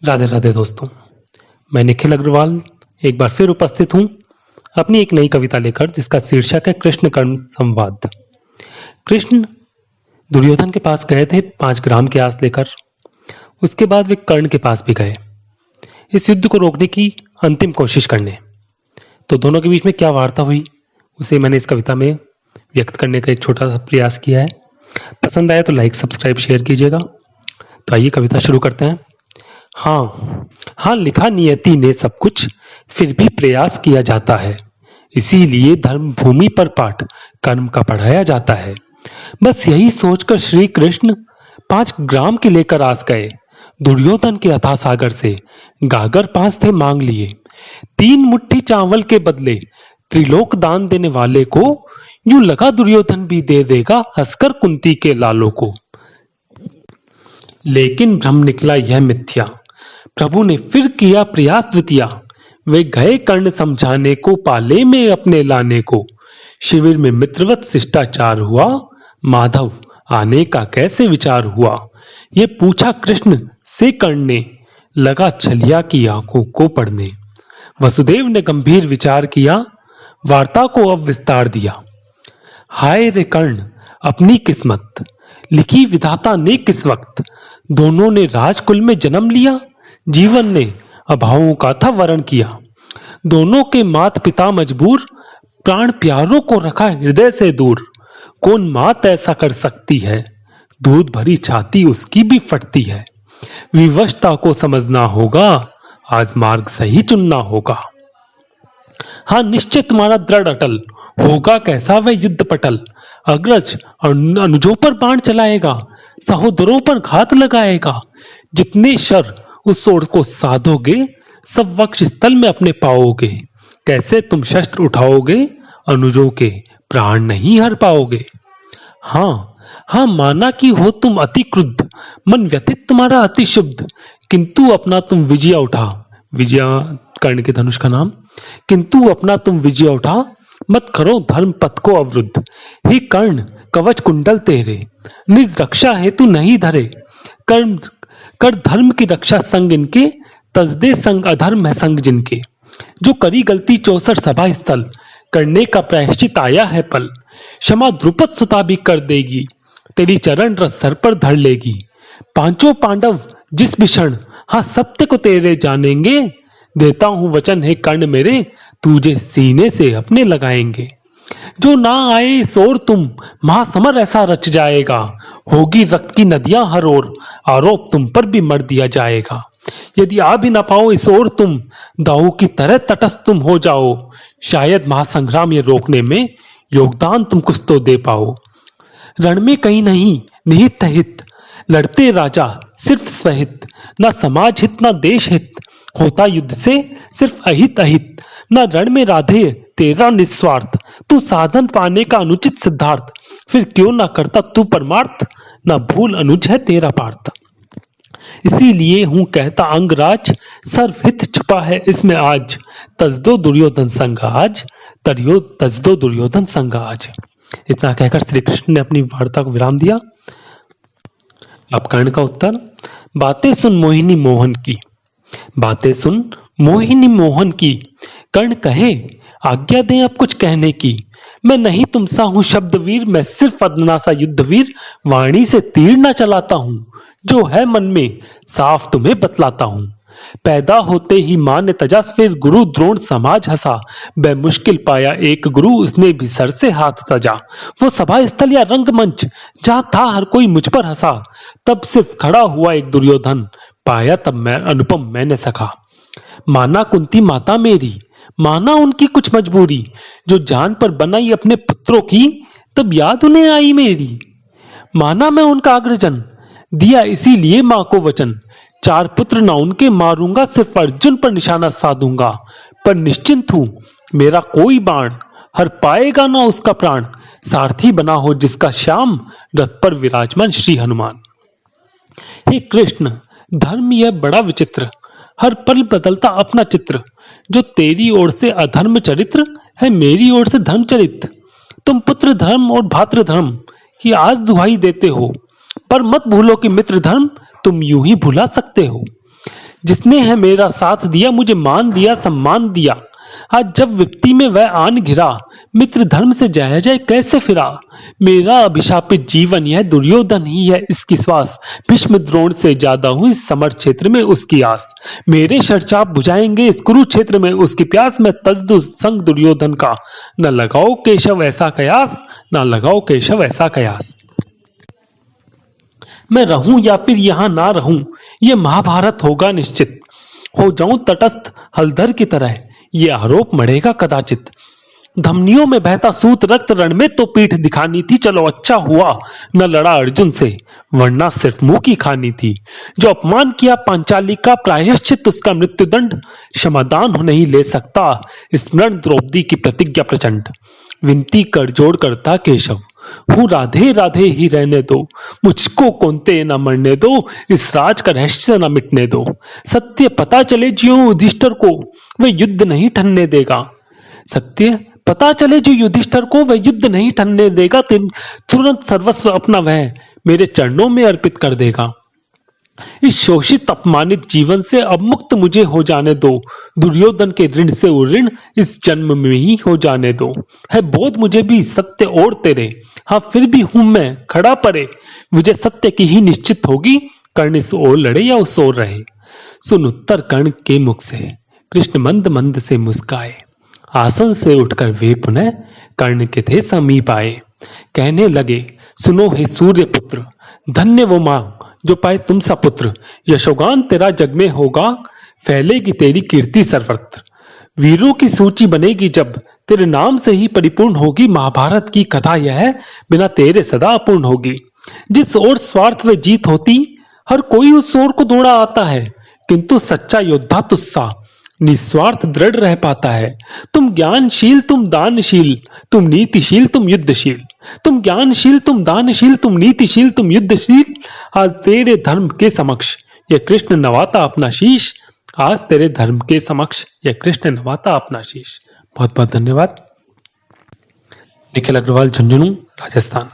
राधे राधे दोस्तों, मैं निखिल अग्रवाल एक बार फिर उपस्थित हूँ अपनी एक नई कविता लेकर, जिसका शीर्षक है कृष्ण कर्ण संवाद। कृष्ण दुर्योधन के पास गए थे 5 ग्राम की आस लेकर। उसके बाद वे कर्ण के पास भी गए इस युद्ध को रोकने की अंतिम कोशिश करने। तो दोनों के बीच में क्या वार्ता हुई उसे मैंने इस कविता में व्यक्त करने का एक छोटा सा प्रयास किया है। पसंद आया तो लाइक सब्सक्राइब शेयर कीजिएगा। तो आइए कविता शुरू करते हैं। हाँ, लिखा नियति ने सब कुछ, फिर भी प्रयास किया जाता है। इसीलिए धर्म भूमि पर पाठ कर्म का पढ़ाया जाता है। बस यही सोचकर श्री कृष्ण 5 ग्राम की लेकर आस गए। दुर्योधन के अथाह सागर से गागर 5 थे मांग लिए। 3 मुट्ठी चावल के बदले त्रिलोक दान देने वाले को यूं लगा दुर्योधन भी दे देगा हंसकर कुंती के लालों को। लेकिन भ्रम निकला यह मिथ्या, प्रभु ने फिर किया प्रयास द्वितीया। वे गए कर्ण समझाने को, पाले में अपने लाने को। शिविर में मित्रवत शिष्टाचार हुआ, माधव आने का कैसे विचार हुआ। ये पूछा कृष्ण से कर्ण ने, लगा छलिया की आंखों को पढ़ने। वसुदेव ने गंभीर विचार किया, वार्ता को अब विस्तार दिया। हाय रे कर्ण अपनी किस्मत, लिखी विधाता ने किस वक्त। दोनों ने राजकुल में जन्म लिया, जीवन ने अभावों का था वरण किया। दोनों के मात पिता मजबूर, प्राण प्यारों को रखा हृदय से दूर। कौन मात ऐसा कर सकती है, दूध भरी छाती उसकी भी फटती है। विवशता को समझना होगा, आज मार्ग सही चुनना होगा। हाँ निश्चय तुम्हारा दृढ़ अटल, होगा कैसा वह युद्ध पटल। अग्रज और अनुजों पर बाण चलाएगा, सहोदरों पर घात लगाएगा। जितने शर उस ओर को साधोगे, सब वक्ष स्थल में अपने पाओगे। कैसे तुम शस्त्र उठाओगे, अनुजों के प्राण नहीं हर पाओगे। हाँ माना कि हो तुम अति क्रुद्ध, मन व्यथित तुम्हारा अति शुद्ध। किंतु अपना तुम विजय उठा, विजया कर्ण के धनुष का नाम। किंतु अपना तुम विजय उठा, मत करो धर्म पथ को अवरुद्ध। हे कर्ण कवच कुंडल तेरे, निज रक्षा हेतु नहीं धरे। कर्म कर धर्म की रक्षा संग इनके, तजदे संग अधर्म है संग जिनके। जो करी गलती 64 सभा स्थल, करने का प्रायश्चित आया है पल। क्षमा द्रुपद सुता भी कर देगी, तेरी चरण रस सर पर धर लेगी। 5 पांडव जिस भीषण, हाँ सत्य को तेरे जानेंगे। देता हूं वचन है कर्ण मेरे, तुझे सीने से अपने लगाएंगे। जो ना आए इस ओर तुम, महासमर ऐसा रच जाएगा। होगी रक्त की नदियां हर ओर, आरोप तुम पर भी मर दिया जाएगा। यदि आ भी ना पाओ इस ओर तुम, दाऊ की तरह तटस्थ तुम हो जाओ। शायद महासंग्राम ये रोकने में योगदान तुम कुछ तो दे पाओ। रण में कहीं नहीं निहित हित, लड़ते राजा सिर्फ स्वहित। ना समाज हित ना देश हित, होता युद्ध से सिर्फ अहित अहित। न रण में राधे तेरा निस्वार्थ, तू साधन पाने का अनुचित सिद्धार्थ। फिर क्यों ना करता तू परमार्थ, न भूल अनुज है तेरा पार्थ। इसीलिए हूं कहता अंगराज, सर्वहित छुपा है इसमें आज। तजदो दुर्योधन संग आज, तजदो दुर्योधन संग आज। इतना कहकर श्री कृष्ण ने अपनी वार्ता को विराम दिया। अब कर्ण का उत्तर। बातें सुन मोहिनी मोहन की, बातें सुन मोहिनी मोहन की। कर्ण कहे आज्ञा दें अब कुछ कहने की। मैं नहीं तुम सा हूं शब्दवीर, मैं सिर्फ अदना सा युद्धवीर। वाणी से तीर न चलाता हूं, जो है मन में साफ तुम्हें बतलाता हूं। पैदा होते ही मां ने तजा, फिर गुरु द्रोण समाज हंसा। बेमुश्किल पाया एक गुरु, उसने भी सर से हाथ तजा। वो सभा स्थल या रंगमंच, जहां था हर कोई मुझ पर हंसा। तब सिर्फ खड़ा हुआ एक दुर्योधन, पाया तब मैं अनुपम मैंने सखा। माना कुंती माता मेरी, माना उनकी कुछ मजबूरी। जो जान पर बनाई अपने पुत्रों की, तब याद उन्हें आई मेरी। माना मैं उनका अग्रजन, दिया इसीलिए मां को वचन। 4 पुत्र ना उनके मारूंगा, सिर्फ अर्जुन पर निशाना साधूंगा। पर निश्चिंत हूं मेरा कोई बाण, हर पाएगा ना उसका प्राण। सारथी बना हो जिसका श्याम, रथ पर विराजमान श्री हनुमान। हे कृष्ण धर्म यह बड़ा विचित्र, हर पल बदलता अपना चित्र। जो तेरी ओर से अधर्म चरित्र है, मेरी ओर से धर्म चरित्र। तुम पुत्र धर्म और भातृ धर्म की आज दुहाई देते हो, पर मत भूलो कि मित्र धर्म तुम यूं ही भुला सकते हो। जिसने है मेरा साथ दिया, मुझे मान दिया, सम्मान दिया। आज जब विपत्ति में वह आन घिरा, मित्र धर्म से जय जय कैसे फिरा। मेरा अभिशापित जीवन यह दुर्योधन ही है इसकी श्वास, भीष्म द्रोण से ज्यादा हूं इस समर क्षेत्र में उसकी आस। मेरे शरचाप बुझाएंगे इस कुरुक्षेत्र में उसकी प्यास, मैं तजदु संग दुर्योधन का। न लगाओ केशव ऐसा कयास, न लगाओ केशव ऐसा कयास। मैं रहूं या फिर यहां ना रहूं, यह महाभारत होगा निश्चित। हो जाऊं तटस्थ हलधर की तरह, ये आरोप मढ़ेगा कदाचित। धमनियों में बहता सूत रक्त रण में तो पीठ दिखानी थी, चलो अच्छा हुआ न लड़ा अर्जुन से, वरना सिर्फ मुंह की खानी थी। जो अपमान किया पांचाली का, प्रायश्चित उसका मृत्युदंड, क्षमादान नहीं ले सकता स्मरण द्रौपदी की प्रतिज्ञा प्रचंड। विनती कर जोड़ करता केशव, हूँ राधे राधे ही रहने दो, मुझको कोंते न मरने दो, इस राज का रहस्य न मिटने दो। सत्य पता चले ज्यों युधिष्ठिर को, वह युद्ध नहीं ठनने देगा। सत्य पता चले जो युधिष्ठिर को, वह युद्ध नहीं ठनने देगा। तुरंत सर्वस्व अपना वह मेरे चरणों में अर्पित कर देगा। इस शोषित अपमानित जीवन से अब मुक्त मुझे हो जाने दो, दुर्योधन के ऋण से ऋण इस जन्म में ही हो जाने दो। है बोध मुझे भी सत्य और तेरे, हाँ फिर भी हूं मैं खड़ा परे। मुझे सत्य की ही निश्चित होगी, कर्ण इस ओर लड़े या उस ओर रहे। सुन उत्तर कर्ण के मुख से, कृष्ण मंद मंद से मुस्काए। आसन से उठकर वे पुनः कर्ण के थे समीप आए। कहने लगे, सुनो हे सूर्य पुत्र, धन्य वो मां जो पाए तुम सा पुत्र। यशोगान तेरा जग में होगा, फैलेगी तेरी कीर्ति सर्वत्र। वीरों की सूची बनेगी जब, तेरे नाम से ही परिपूर्ण होगी महाभारत की कथा। यह बिना तेरे सदा अपूर्ण होगी। जिस ओर स्वार्थ व जीत होती, हर कोई उस ओर को दौड़ा आता है, किंतु सच्चा योद्धा तुस्सा निस्वार्थ दृढ़ रह पाता है। तुम ज्ञानशील, तुम दानशील, तुम नीतिशील, तुम युद्धशील। तुम ज्ञानशील, तुम दानशील, तुम नीतिशील, तुम युद्धशील। आज तेरे धर्म के समक्ष यह कृष्ण नवाता अपना शीश। आज तेरे धर्म के समक्ष यह कृष्ण नवाता अपना शीश। बहुत बहुत धन्यवाद। निखिल अग्रवाल, झुंझुनू, राजस्थान।